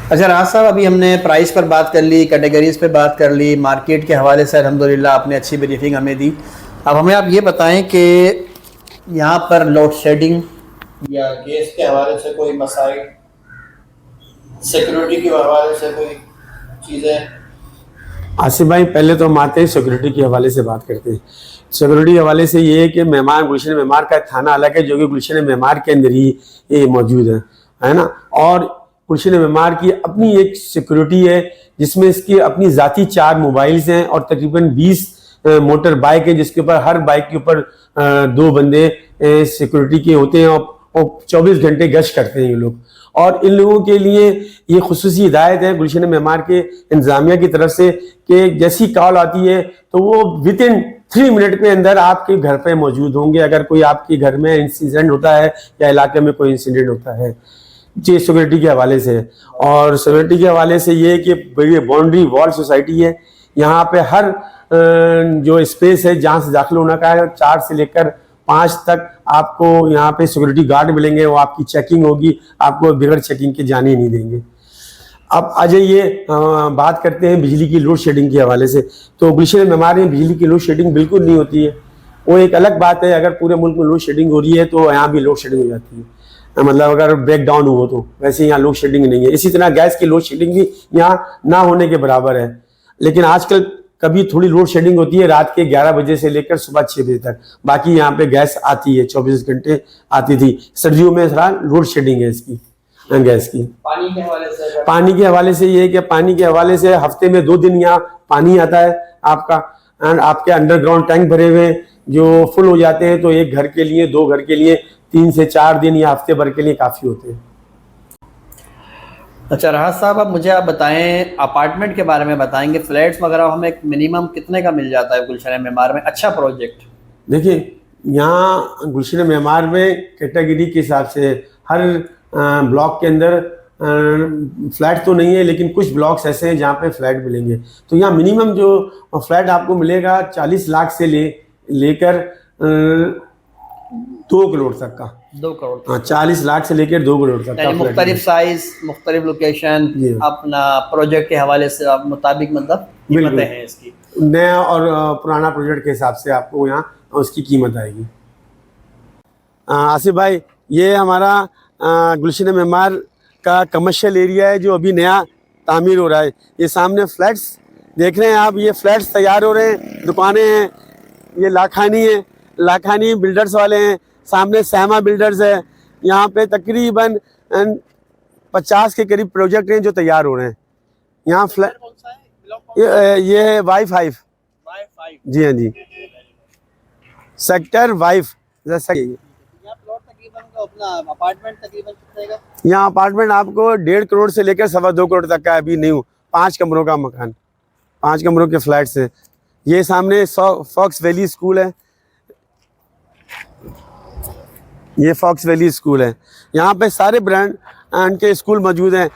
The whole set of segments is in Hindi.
अच्छा राज साहब, अभी हमने प्राइस पर बात कर ली, कैटेगरीज पे बात कर ली, मार्केट के हवाले से अल्हम्दुलिल्लाह आपने अच्छी ब्रीफिंग हमें दी। अब हमें आप ये बताएं कि यहाँ पर लोड शेडिंग या गैस के हवाले से कोई मसाइल, सिक्योरिटी के हवाले से कोई चीज़ें। आसिफ भाई, पहले तो हम आते हैं सिक्योरिटी के हवाले से बात करते हैं। सिक्योरिटी के हवाले से ये है कि मेहमान, गुलशन मेहमान का थाना अलग है जो कि गुलशन मेहमान के अंदर ही ये मौजूद है ना। और गुलशन मेहमान की अपनी एक सिक्योरिटी है जिसमें इसकी अपनी ज़ाती 4 मोबाइल्स हैं और तकरीबन 20 मोटर बाइक है, जिसके ऊपर हर बाइक के ऊपर 2 बंदे सिक्योरिटी के होते हैं और 24 घंटे गश्त करते हैं ये लोग। और इन लोगों के लिए ये खुसूसी हिदायत है गुलशन मेहमान के इंतजामिया की तरफ से कि जैसी कॉल आती है तो वो विद इन 3 मिनट के अंदर आपके घर पे मौजूद होंगे अगर कोई आपके घर में इंसिडेंट होता है या इलाके में कोई इंसिडेंट होता है। जी, सिक्योरिटी के हवाले से। और सिक्योरिटी के हवाले से ये है कि बड़ी बाउंड्री वॉल सोसाइटी है। यहाँ पे हर जो स्पेस है जहाँ से दाखिल होना का है, 4 से लेकर 5 तक आपको यहाँ पे सिक्योरिटी गार्ड मिलेंगे। वो आपकी चेकिंग होगी, आपको बगैर चेकिंग के जाने नहीं देंगे। अब आ जाइए, बात करते हैं बिजली की लोड शेडिंग के हवाले से। तो गुलशन मेहमान में बिजली की लोड शेडिंग बिल्कुल नहीं होती है। वो एक अलग बात है, अगर पूरे मुल्क में लोड शेडिंग हो रही है तो यहाँ भी लोड शेडिंग हो जाती है। मतलब अगर ब्रेक डाउन हो तो वैसे यहाँ लोड शेडिंग नहीं है। इसी तरह गैस की लोड शेडिंग भी यहाँ ना होने के बराबर है। लेकिन आजकल कभी थोड़ी लोड शेडिंग होती है रात के 11 बजे से लेकर सुबह 6 बजे तक। बाकी यहाँ पे गैस आती है, 24 घंटे आती थी। सर्दियों में थोड़ा लोड शेडिंग है इसकी गैस की। पानी के हवाले से ये है कि पानी के हवाले से हफ्ते में 2 दिन यहाँ पानी आता है आपका। एंड आपके अंडरग्राउंड टैंक भरे हुए जो फुल हो जाते हैं तो एक घर के लिए, 2 घर के लिए 3 से 4 दिन या हफ्ते भर के लिए काफ़ी होते हैं। अच्छा राहत साहब, अब मुझे आप बताएं, अपार्टमेंट के बारे में बताएंगे, फ्लैट्स वगैरह हमें मिनिमम कितने का मिल जाता है गुलशन मेमार में अच्छा प्रोजेक्ट? देखिए, यहाँ गुलशन मेमार में कैटेगरी के हिसाब से हर ब्लॉक के अंदर फ्लैट तो नहीं है, लेकिन कुछ ब्लॉक्स ऐसे हैं जहाँ पे फ्लैट मिलेंगे। तो यहाँ मिनिमम जो फ्लैट आपको मिलेगा 40 लाख से लेकर 2 करोड़ तक का। 2 करोड़? हाँ, 40 लाख से लेकर 2 करोड़ तक का। मुख्तलिफ साइज, मुख्तलिफ लोकेशन, अपना प्रोजेक्ट के हवाले से मुताबिक मतलब कीमतें हैं इसकी। नया और पुराना प्रोजेक्ट के हिसाब से आपको यहाँ उसकी कीमत आएगी। आसिफ भाई, ये हमारा गुलशन मेमार का कमर्शियल एरिया है जो अभी नया तामीर हो रहा है। ये सामने फ्लैट्स देख रहे हैं आप, ये फ्लैट्स तैयार हो रहे हैं, दुकानें हैं। ये लाखानी है, लाखानी बिल्डर्स वाले हैं। सामने सहमा बिल्डर्स है। यहाँ पे तकरीबन 50 के करीब प्रोजेक्ट हैं जो तैयार हो रहे हैं। यहाँ फ्लैट ये है Y5। जी हाँ जी, सेक्टर Y। जैसा अपार्टमेंट तकरीबन कितने का? यहाँ अपार्टमेंट आपको 1.5 करोड़ से लेकर 2.25 करोड़ तक का अभी न्यू 5 कमरों का मकान, 5 कमरों के फ्लैट्स है। ये सामने फॉक्स वैली स्कूल है। ये फॉक्स वैली स्कूल है। यहाँ पे सारे ब्रांड के स्कूल मौजूद हैं।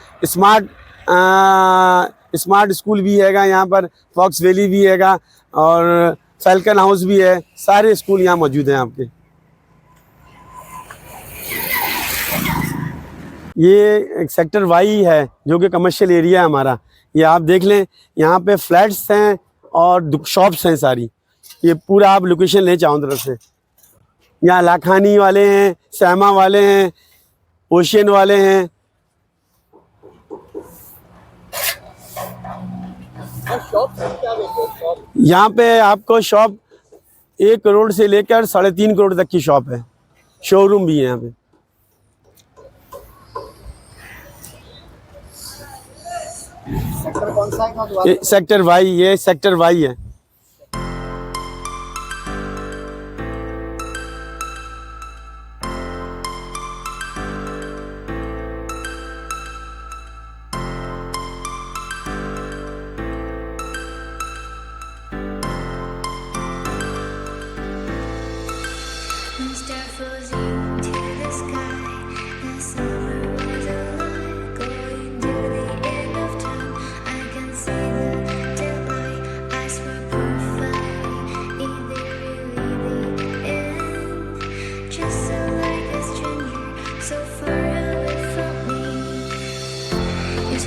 स्मार्ट स्कूल भी हैगा यहाँ पर, फॉक्स वैली भी हैगा और फैल्कन हाउस भी है। सारे स्कूल यहाँ मौजूद हैं आपके। ये एक सेक्टर वाई है जो कि कमर्शियल एरिया है हमारा। ये आप देख लें, यहाँ पे फ्लैट्स हैं और शॉप्स हैं सारी। ये पूरा आप लोकेशन ले चारों तरफ से। यहाँ लाखानी वाले हैं, सहमा वाले हैं, ओशियन वाले हैं। यहाँ पे आपको शॉप 1 करोड़ से लेकर 3.5 करोड़ तक की शॉप है। शोरूम भी है यहाँ पे। सेक्टर कौन सा है? सेक्टर वाई, ये सेक्टर वाई है।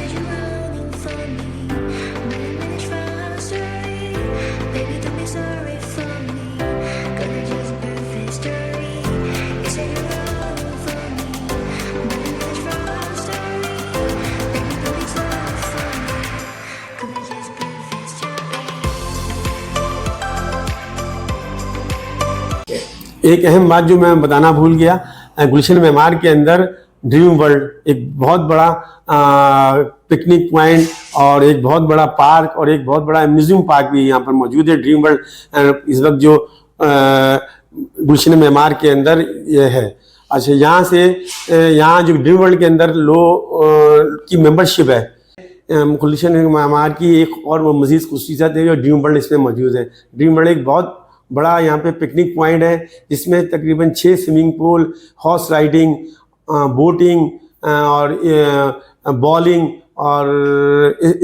said you're running from me, but I managed from story. Baby, don't be sorry for me, 'cause it's just perfect story. You said you're running from me, but I managed from story. Baby, don't be sorry for me, 'cause it's just perfect story. एक अहम बात जो मैं बताना भूल गया, गुलशन मेमार के अंदर ड्रीम वर्ल्ड एक बहुत बड़ा पिकनिक पॉइंट और एक बहुत बड़ा पार्क और एक बहुत बड़ा म्यूजियम पार्क भी यहाँ पर मौजूद है। ड्रीम वर्ल्ड इस वक्त जो गुलशन मेमार के अंदर ये है। अच्छा, यहाँ से यहाँ जो ड्रीम वर्ल्ड के अंदर की मेंबरशिप है, गुलशन मेमार की एक और वो मजीद खुसूसियत है जो ड्रीम वर्ल्ड इसमें मौजूद है। ड्रीम वर्ल्ड एक बहुत बड़ा यहाँ पे पिकनिक पॉइंट है जिसमें तकरीबन 6 swimming pool, horse riding, boating और बॉलिंग और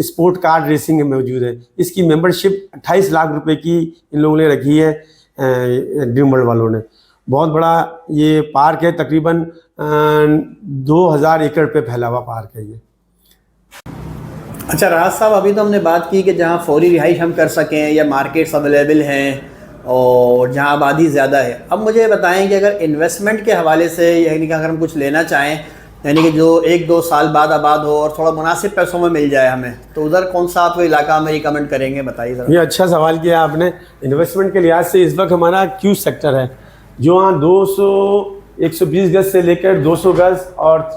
स्पोर्ट कार रेसिंग मौजूद है। इसकी मेंबरशिप 28 लाख रुपए की इन लोगों ने रखी है, ड्रीम वर्ल्ड वालों ने। बहुत बड़ा ये पार्क है, तकरीबन 2000 एकड़ पे फैला हुआ पार्क है ये। अच्छा राहत साहब, अभी तो हमने बात की कि जहाँ फौरी रिहाइश हम कर सकें या मार्केट्स अवेलेबल हैं और जहाँ आबादी ज़्यादा है। अब मुझे बताएं कि अगर इन्वेस्टमेंट के हवाले से, यानी कि अगर हम कुछ लेना चाहें, यानी कि जो 1-2 साल बाद आबाद हो और थोड़ा मुनासिब पैसों में मिल जाए हमें, तो उधर कौन सा आप इलाका हमें रिकमेंड करेंगे, बताइए ज़रा। ये अच्छा सवाल किया आपने। इन्वेस्टमेंट के लिहाज से इस वक्त हमारा क्यू सेक्टर है, जो वहाँ 120 गज से लेकर 200 गज और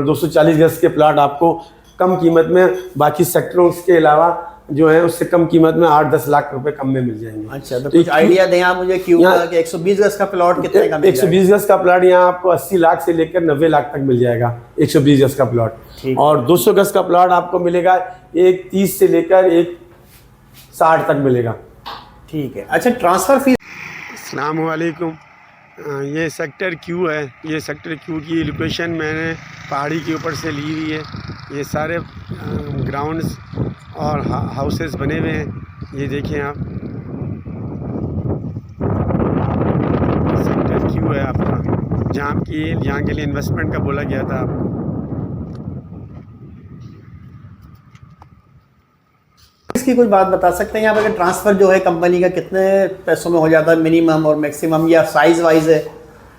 240 गज के प्लाट आपको कम कीमत में, बाकी सेक्टरों के अलावा जो है उससे कम कीमत में 8-10 लाख रुपए कम में मिल जाएंगे। अच्छा, तो कुछ आइडिया दें आप मुझे क्यों कि 120 गज का प्लॉट कितने का मिल जाएगा? 120 गज का प्लाट यहाँ आपको 80 लाख से लेकर 90 लाख तक मिल जाएगा, 120 गज का प्लाट। और 200 गज का प्लाट आपको मिलेगा 130 से लेकर 160 तक मिलेगा। ठीक है। अच्छा, ट्रांसफ़र फीस। अस्सलाम वालेकुम। ये सेक्टर क्यू है। ये सेक्टर क्यू की लोकेशन मैंने पहाड़ी के ऊपर से ली हुई है। ये सारे ग्राउंड्स और हाउसेस बने हुए हैं, ये देखें आप। सेक्टर क्यू है आपका, जहाँ की यहाँ के लिए इन्वेस्टमेंट का बोला गया था आपको। इसकी कुछ बात बता सकते हैं यहाँ पर कि ट्रांसफ़र जो है कंपनी का कितने पैसों में हो जाता है, मिनिमम और मैक्सिमम, या साइज़ वाइज है?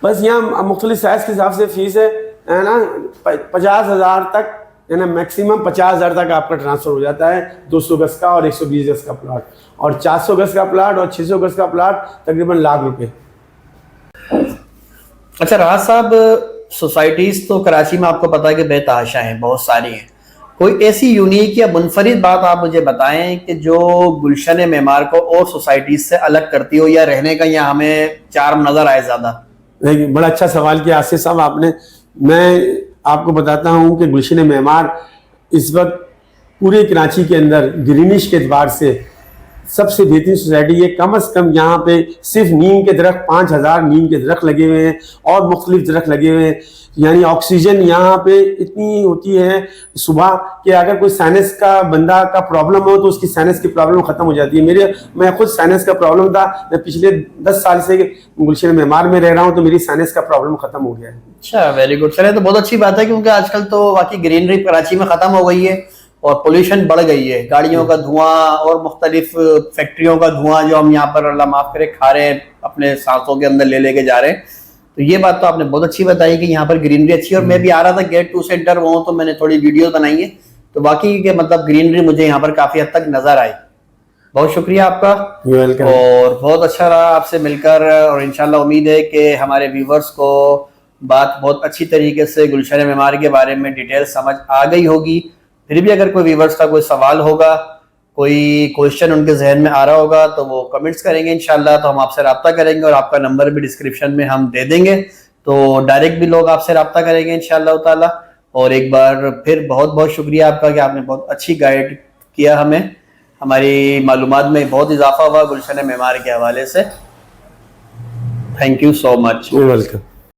बस यहाँ मुख्तलिफ साइज़ के हिसाब से फ़ीस है ना। 50,000 तक है ना, मैक्सिमम 50,000 तक आपका ट्रांसफ़र हो जाता है। 200 गज का और 120 गज का प्लाट, और 400 गज का प्लाट और 600 गज का प्लाट तकरीबन लाख रुपए। अच्छा राहत साहब, सोसाइटीज़ तो कराची में आपको पता है कि बेतहाशा हैं, बहुत सारी हैं। कोई ऐसी यूनिक या मुनफरिद बात आप मुझे बताएं कि जो गुलशन मेमार को और सोसाइटीज़ से अलग करती हो, या रहने का यहाँ हमें चार्म नज़र आए ज़्यादा? नहीं, बड़ा अच्छा सवाल किया आसिफ साहब आपने। मैं आपको बताता हूँ कि गुलशन मेमार इस वक्त पूरे कराची के अंदर ग्रीनिश के एतबार से सबसे बेहतरीन सोसाइटी है। कम से कम यहाँ पे सिर्फ नीम के दरख्त 5000 नीम के दरख्त लगे हुए हैं और मुख्तलिफ दरख्त लगे हुए हैं। यानी ऑक्सीजन यहाँ पे इतनी होती है सुबह कि अगर कोई साइनस का बंदा का प्रॉब्लम हो तो उसकी साइनस की प्रॉब्लम खत्म हो जाती है। मैं खुद साइनस का प्रॉब्लम था, मैं पिछले 10 साल से गुलशन मेमार में रह रहा हूँ, तो मेरी साइनस का प्रॉब्लम खत्म हो गया है। अच्छा, वेरी गुड। चले, तो बहुत अच्छी बात है, क्योंकि आजकल तो वाकई ग्रीनरी कराची में ख़त्म हो गई है और पोल्यूशन बढ़ गई है। गाड़ियों का धुआं और मुख्तलिफ फैक्ट्रियों का धुआं जो हम यहाँ पर, अल्लाह माफ़ करे, खा रहे हैं, अपने सांसों के अंदर ले लेके जा रहे हैं। तो ये बात तो आपने बहुत अच्छी बताई कि यहाँ पर ग्रीनरी अच्छी है। और मैं भी आ रहा था गेट 2 से एंटर हुआ, तो मैंने थोड़ी वीडियो बनाई है, तो बाकी के मतलब ग्रीनरी मुझे यहाँ पर काफ़ी हद तक नज़र आई। बहुत शुक्रिया आपका, और बहुत अच्छा रहा आपसे मिलकर। और इंशाल्लाह उम्मीद है कि हमारे व्यूवर्स को बात बहुत अच्छी तरीके से गुलशन मेमार के बारे में डिटेल समझ आ गई होगी। फिर भी अगर कोई व्यूवर्स का कोई सवाल होगा, कोई क्वेश्चन उनके जहन में आ रहा होगा, तो वो कमेंट्स करेंगे इंशाल्लाह, तो हम आपसे रब्ता करेंगे। और आपका नंबर भी डिस्क्रिप्शन में हम दे देंगे, तो डायरेक्ट भी लोग आपसे रब्ता करेंगे इंशाल्लाह ताला। और एक बार फिर बहुत बहुत शुक्रिया आपका कि आपने बहुत अच्छी गाइड किया हमें, हमारी मालूमात में बहुत इजाफा हुआ गुलशन मेमार के हवाले से। Thank you so much. Welcome.